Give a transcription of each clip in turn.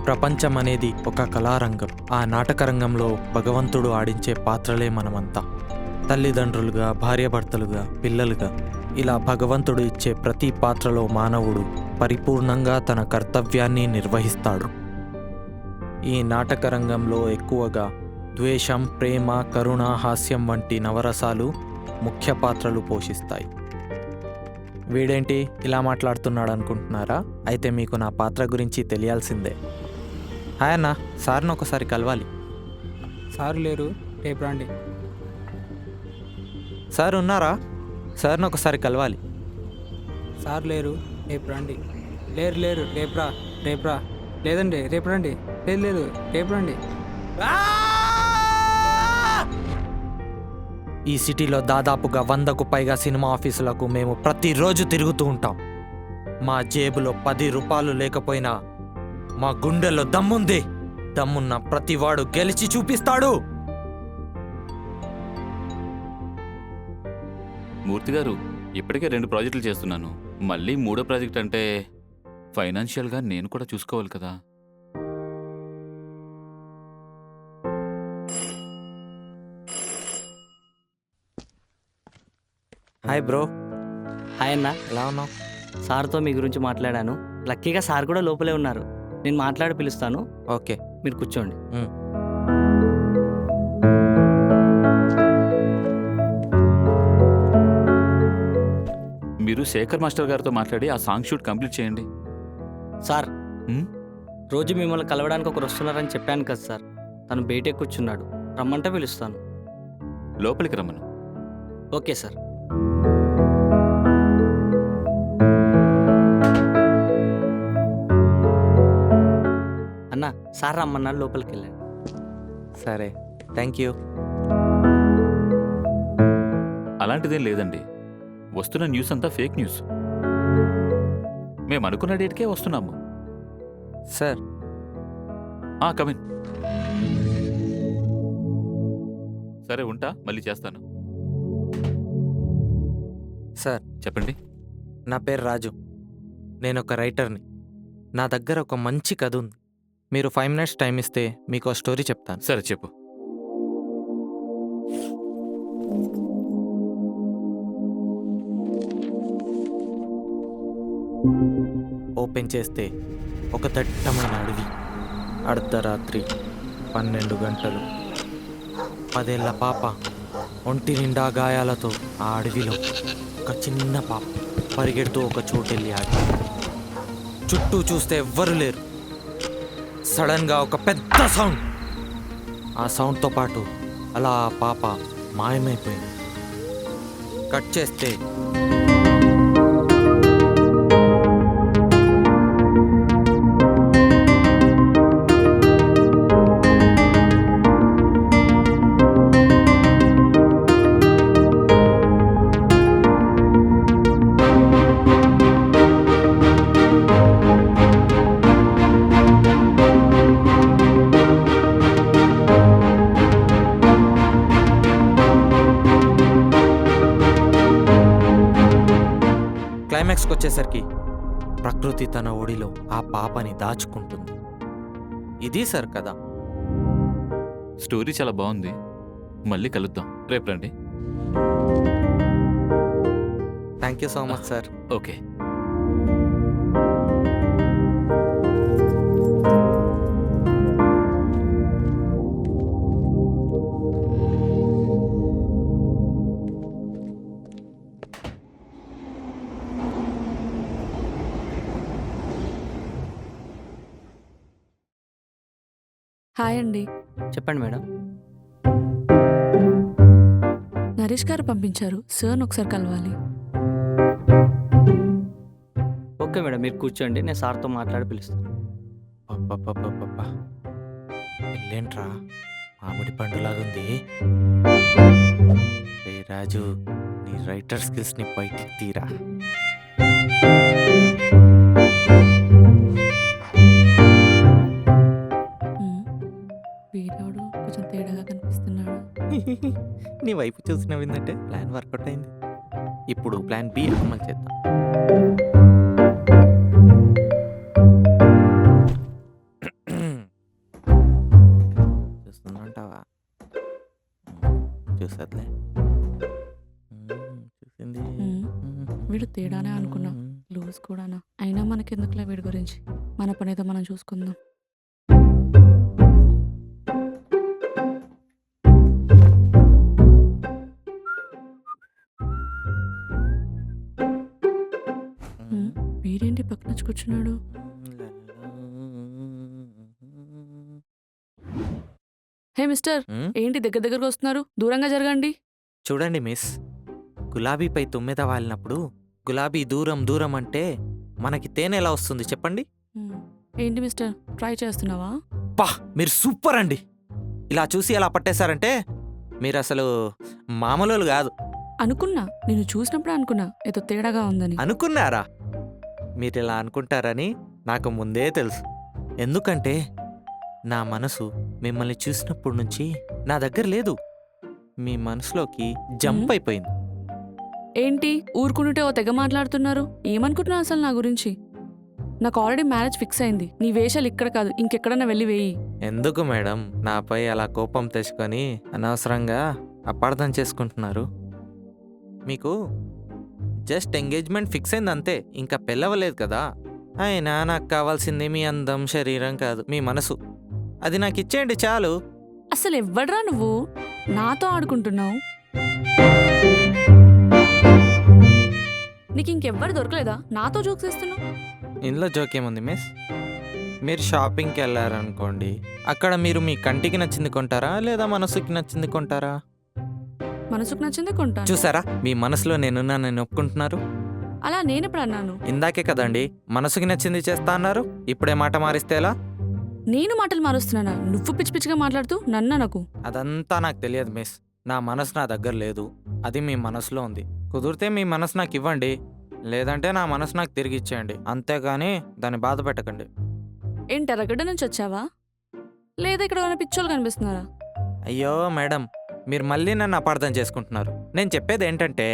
ప్రపంచం అనేది ఒక కళారంగం. ఆ నాటకరంగంలో భగవంతుడు ఆడించే పాత్రలే మనమంతా. తల్లిదండ్రులుగా, భార్యాభర్తలుగా, పిల్లలుగా, ఇలా భగవంతుడు ఇచ్చే ప్రతి పాత్రలో మానవుడు పరిపూర్ణంగా తన కర్తవ్యాన్ని నిర్వహిస్తాడు. ఈ నాటకరంగంలో ఎక్కువగా ద్వేషం, ప్రేమ, కరుణ, హాస్యం వంటి నవరసాలు ముఖ్య పాత్రలు పోషిస్తాయి. వీడేంటి ఇలా మాట్లాడుతున్నాడు అనుకుంటున్నారా? అయితే మీకు నా పాత్ర గురించి తెలియాల్సిందే. హాయ్ అన్న, సార్ని ఒకసారి కలవాలి. సారు లేరు, రేపు రండి. సార్ ఉన్నారా? సార్ని ఒకసారి కలవాలి. సారు లేరు, రేపు రండి. లేరు రేపు రా. లేదండి రేపు రండి. లేదు రేపు రండి. ఈ సిటీలో దాదాపుగా 100కు పైగా సినిమా ఆఫీసులకు మేము ప్రతిరోజు తిరుగుతూ ఉంటాం. మా జేబులో 10 రూపాయలు లేకపోయినా మా గుండెల్లో దమ్ముంది. దమ్మున్న ప్రతివాడు గెలిచి చూపిస్తాడు. మూర్తి గారు, ఇప్పటికే 2 ప్రాజెక్టులు చేస్తున్నాను. మళ్ళీ 3వ ప్రాజెక్ట్ అంటే ఫైనాన్షియల్గా నేను కూడా చూసుకోవాలి కదా. హాయ్ బ్రో, హాయ్ అన్న. ఎలా ఉన్నావు? సార్తో మీ గురించి మాట్లాడాను. లక్కీగా సార్ కూడా లోపలే ఉన్నారు. నేను మాట్లాడి పిలుస్తాను. ఓకే, మీరు కూర్చోండి. మీరు శేఖర్ మాస్టర్ గారితో మాట్లాడి ఆ సాంగ్ షూట్ కంప్లీట్ చేయండి. సార్, హ్మ్? రోజు మిమ్మల్ని కలవడానికి ఒకరు వస్తున్నారని చెప్పాను కదా సార్. తను బయటే కూర్చున్నాడు. రమ్మంటే పిలుస్తాను. లోపలికి రమ్మను. Okay sir. అన్న, సార్ రమ్మన్నాడు, లోపలికి వెళ్ళాడు. సరే, థ్యాంక్ యూ. అలాంటిదేం లేదండి. వస్తున్న న్యూస్ అంతా ఫేక్ న్యూస్. మేము అనుకున్న డేట్కే వస్తున్నాము. Sir, come in. సరే ఉంటా, మళ్ళీ చేస్తాను. సార్ చెప్పండి. నా పేరు రాజు. నేను ఒక రైటర్ని. నా దగ్గర ఒక మంచి కథ ఉంది. మీరు 5 minutes టైం ఇస్తే మీకు స్టోరీ చెప్తాను. సరే చెప్పు. ఓపెన్ చేస్తే ఒక దట్టమైన అడవి. అర్ధరాత్రి 12 గంటలు. 10 ఏళ్ల పాప ఒంటి నిండా గాయాలతో ఆ అడవిలో ఒక చిన్న పాప పరిగెడుతూ ఒక చోటెళ్ళి ఆగి చుట్టూ చూస్తే ఎవ్వరు లేరు. సడన్గా ఒక పెద్ద సౌండ్. ఆ సౌండ్తో పాటు అలా ఆ పాప మాయమైపోయింది. కట్ చేస్తే క్లైమాక్స్కి వచ్చేసరికి ప్రకృతి తన ఒడిలో ఆ పాపని దాచుకుంటుంది. ఇది సార్ కదా. స్టోరీ చాలా బాగుంది. మళ్ళీ కలుద్దాం. రేపు రండి. Thank you so much sir. Okay. Hi అండి. చెప్పండి మేడం. నరేష్ గారు పంపించారు. సార్ని ఒకసారి కలవాలి. ఓకే మేడం, మీరు కూర్చోండి. నేను సార్తో మాట్లాడి పిలుస్తాను. వెళ్ళేంట్రా, మామిడి పండులాగుంది. రే రాజు, నీ రైటర్ స్కిల్స్ని బయటికి తీరా. వీడోడు కొంచెం తేడాగా కనిపిస్తున్నాడు. నీ వైపు చూసి నవ్విందంటే ప్లాన్ వర్కౌట్ అయింది. ఇప్పుడు ప్లాన్ బి అమలు చేద్దాం. చూసట్లే చూసింది. వీడు తేడానే అనుకున్నా. లూజ్ కూడానా. అయినా మనకెందుకులే వీడి గురించి. మన పనేదో మనం చూసుకుందాం. వీడేంటి పక్కన వచ్చి కూర్చున్నాడు? హే మిస్టర్, మ్మ్? ఏంటి దగ్గరకు వస్తున్నారు? దూరంగా జరగండి. చూడండి మిస్, గులాబీపై తుమ్మెద వాలినప్పుడు గులాబీ దూరం దూరం అంటే మనకి తేనె ఎలా వస్తుంది చెప్పండి? ఏంటి మిస్టర్, ట్రై చేస్తున్నావా? పా, మీరు సూపర్ అండి. ఇలా చూసి ఎలా పట్టేశారంటే మీరు అసలు మామూలు కాదు. అనుకున్నా, నేను చూసినప్పుడే అనుకున్నా ఏదో తేడాగా ఉందని. అనుకున్నారా? మీరు ఇలా అనుకుంటారని నాకు ముందే తెలుసు. ఎందుకంటే నా మనసు మిమ్మల్ని చూసినప్పటి నుంచి నా దగ్గర లేదు, మీ మనసులోకి జంప్ అయిపోయింది. ఏంటి ఊరుకుంటుంటే ఓ తెగ మాట్లాడుతున్నారు? ఏమనుకుంటున్నావు అసలు నా గురించి? నాకు ఆల్రెడీ మ్యారేజ్ ఫిక్స్ అయింది. నీ వేషాలు ఇక్కడ కాదు ఇంకెక్కడన్నా వెళ్ళి వేయి. ఎందుకు మేడం నాపై అలా కోపం తెచ్చుకొని అనవసరంగా అపార్థం చేసుకుంటున్నారు? మీకు జస్ట్ ఎంగేజ్మెంట్ ఫిక్స్ అయింది అంతే, ఇంకా పెళ్ళవలేదు కదా. అయినా నాకు కావాల్సింది మీ అందం శరీరం కాదు, మీ మనసు. అది నాకు ఇచ్చేయండి చాలు. అసలు ఎవ్వడ్రా నువ్వు? నాతో ఆడుకుంటున్నావు? నీకు ఇంకెవ్వరు దొరకలేదా నాతో జోక్స్ వేస్తున్నావు? ఇందులో జోకేముంది మిస్? మీరు షాపింగ్కి వెళ్ళారనుకోండి, అక్కడ మీరు మీ కంటికి నచ్చింది కొంటారా లేదా మనసుకి నచ్చింది కొంటారా? మనసుకు నచ్చిందే కొంటాను. చూసారా, మీ మనసులో నేనున్నానని ఒప్పుకుంటున్నారు. అలా నేనెప్పుడు అన్నాను? ఇందాకే కదండి మనసుకి నచ్చింది చేస్తా అన్నారు, ఇప్పుడే మాట మారిస్తే ఎలా? నేను మాటలు మారుస్తున్నానా? నువ్వు పిచ్చి పిచ్చిగా మాట్లాడుతూ నన్ను నాకు. అదంతా నాకు తెలియదు మిస్. నా మనసు నా దగ్గర లేదు, అది మీ మనసులో ఉంది. కుదిరితే మీ మనసు నాకు ఇవ్వండి, లేదంటే నా మనసు నాకు తిరిగి ఇచ్చేయండి. అంతేగాని దాన్ని బాధ పెట్టకండి. ఏంటి ఎర్రగడ్డ నుంచి వచ్చావా? లేదా ఇక్కడ ఉన్న పిచ్చోళ్ళు కనిపిస్తున్నారా? అయ్యో మేడం, మీరు మళ్ళీ నన్ను అపార్థం చేసుకుంటున్నారు. నేను చెప్పేది ఏంటంటే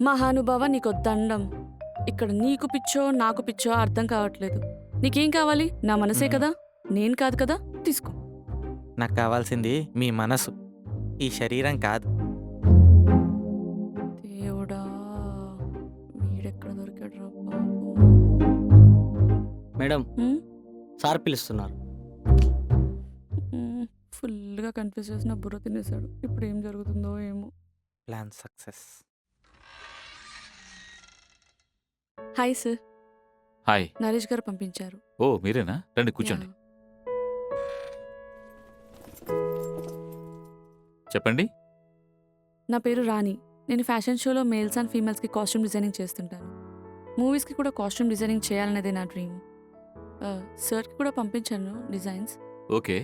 మహానుభావ నీకు దండం. ఇక్కడ నీకు పిచ్చో నాకు పిచ్చో అర్థం కావట్లేదు. నీకేం కావాలి? నా మనసే కదా, నేను కాదు కదా. తీసుకో. నాకు కావాల్సింది మీ మనసు, ఈ శరీరం కాదు. దేవుడా, వీడెక్కడ దొరికాడు రా బాబు. మేడం, హ్మ్? సార్ పిలుస్తున్నారు. ఫుల్గా కన్ఫ్యూజ్ చేసిన బుర్ర తినేశాడు. ఇప్పుడు ఏం జరుగుతుందో ఏమో. Plan success. Hi sir, hi. Naresh గారు పంపించారు. ఓ మీరేనా? రండి కూర్చోండి. యా. చెప్పండి. నా పేరు రాణి. నేను ఫ్యాషన్ షోలో మేల్స్ అండ్ ఫీమేల్స్కి కాస్ట్యూమ్ డిజైనింగ్ చేస్తుంటాను. మూవీస్కి కూడా కాస్ట్యూమ్ డిజైనింగ్ చేయాలనేదే నా డ్రీమ్. సార్కి కూడా పంపించాను డిజైన్స్. ఓకే,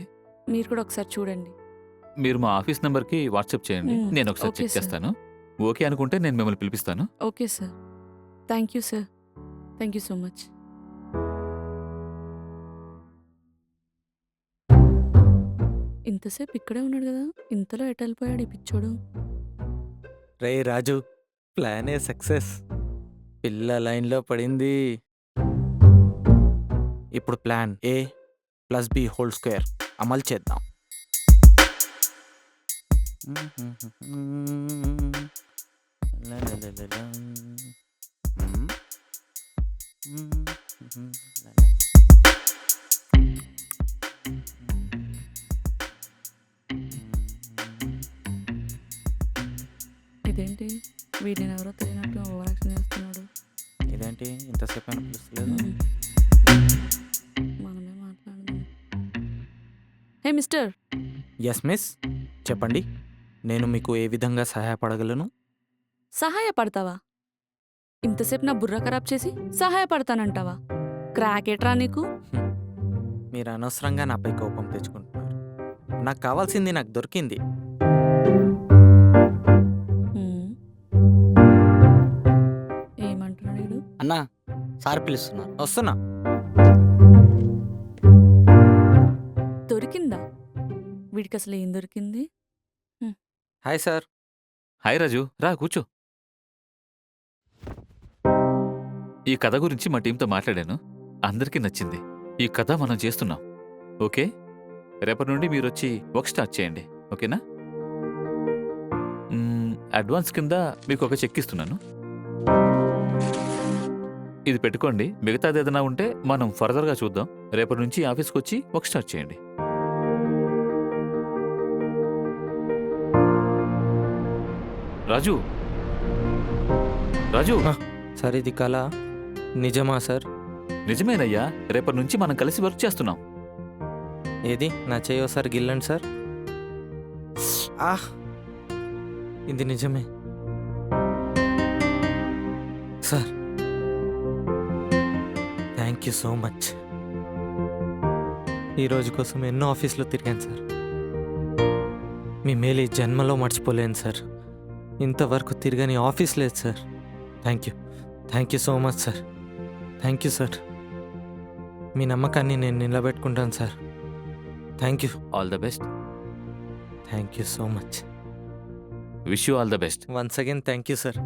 మీరు కూడా ఒకసారి చూడండి. మీరు మా ఆఫీస్ నెంబర్కి వాట్సాప్ చేయండి, నేను ఒకసారి ఓకే చెక్ సార్. చేస్తాను. ఓకే అనుకుంటే నేను మిమ్మల్ని పిలిపిస్తాను. Okay sir. Thank you sir. Thank you so much. ఇంతసేపు ఇక్కడే ఉన్నాడు కదా, ఇంతలో ఎటు వెళ్ళిపోయాడు ఈ పిచ్చోడు? రే రాజు, ప్లానే సక్సెస్. పిల్ల లైన్లో పడింది. ఇప్పుడు ప్లాన్ A + B² అమలు చేద్దాం. ఇదేంటి వీడు నేను ఎవరో తెలియనట్టు ఓవర్ యాక్షన్ చేస్తున్నాడు. ఇదేంటి ఇంతసేపు అయినా పిలుస్తలేదు? మనమే మాట్లాడదాం. హే మిస్టర్, ఎస్ మిస్, చెప్పండి. నేను మీకు ఏ విధంగా సహాయపడగలను? సహాయపడతావా? ఇంతసేపు నా బుర్ర ఖరాబ్ చేసి సహాయపడతానంటావా? క్రాకేట్రా నీకు? మీరు అనవసరంగా నాపై కోపం తెచ్చుకుంటున్నారు. నాకు కావాల్సింది నాకు దొరికింది. ఏమంటున్నాడు వీడు? అన్నా, సార్ పిలుస్తున్నారు. వస్తున్నా. దొరికిందా? వీడికి అసలు ఏం దొరికింది? Hi sir. హాయ్ రాజు, రా కూర్చో. ఈ కథ గురించి మా టీంతో మాట్లాడాను, అందరికీ నచ్చింది. ఈ కథ మనం చేస్తున్నాం. ఓకే, రేపటి నుండి మీరొచ్చి వర్క్ స్టార్ట్ చేయండి. ఓకేనా? అడ్వాన్స్ కింద మీకు ఒక చెక్ ఇస్తున్నాను. ఇది పెట్టుకోండి. మిగతాది ఏదైనా ఉంటే మనం ఫర్దర్గా చూద్దాం. రేపటి నుంచి ఆఫీస్కి వచ్చి వర్క్ స్టార్ట్ చేయండి. రాజు రాజు సార్ ఇది కళ నిజమా సార్? నిజమేనయ్యా, రేపటి నుంచి మనం కలిసి వర్క్ చేస్తున్నాం. ఏది నా చేయో సార్ గిల్లండి సార్. ఆహ్ ఇది నిజమే sir. Thank you so much. ఈ రోజు కోసం ఎన్నో ఆఫీసులో తిరిగాను సార్. మీ మేలు ఈ జన్మలో మర్చిపోలేను సార్. ఇంతవరకు తిరగని ఆఫీస్ లేదు sir. Thank you so much sir. Thank you sir. మీ నమ్మకాన్ని నేను నిలబెట్టుకుంటాను sir. Thank you. All the best. Thank you so much. Wish you all the best. Once again thank you sir.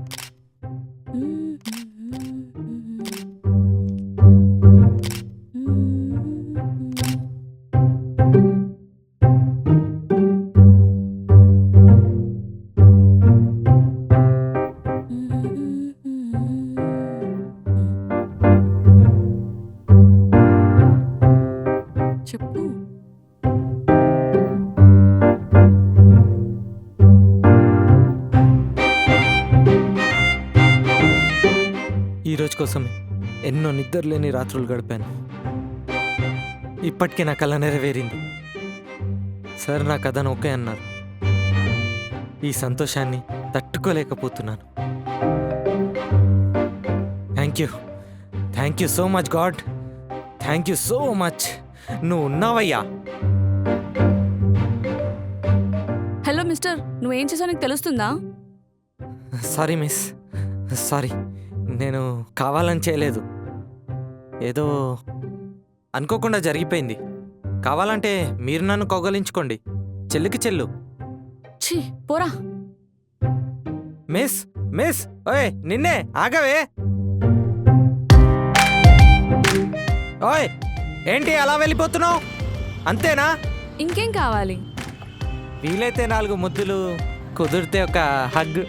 చెప్పు. ఈ రోజు కోసమే ఎన్నో నిద్రలేని రాత్రులు గడిపాను. ఇప్పటికే నా కళ నెరవేరింది సార్. నా కథను ఓకే అన్నారు. ఈ సంతోషాన్ని తట్టుకోలేకపోతున్నాను. Thank you so much God. Thank you so much. నువ్వు ఉన్నావయ్యా. హలో మిస్టర్, నువ్వేం చేసావు నీకు తెలుస్తుందా? Sorry miss, sorry. నేను కావాలని చేయలేదు. ఏదో అనుకోకుండా జరిగిపోయింది. కావాలంటే మీరు నన్ను కౌగలించుకోండి. చెల్లుకి చెల్లు. ఛీ పోరా. మిస్ మిస్ ఓయ్ నిన్నే ఆగవే. ఓయ్ ఏంటి అలా వెళ్ళిపోతున్నావు? అంతేనా? ఇంకేం కావాలి? వీలైతే 4 ముద్దులు, కుదిరితే ఒక హగ్.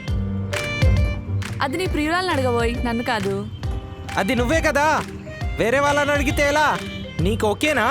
అది నీ ప్రియురాలను అడగబోయ్, నన్ను కాదు. అది నువ్వే కదా. వేరే వాళ్ళని అడిగితే ఎలా? నీకు ఓకేనా?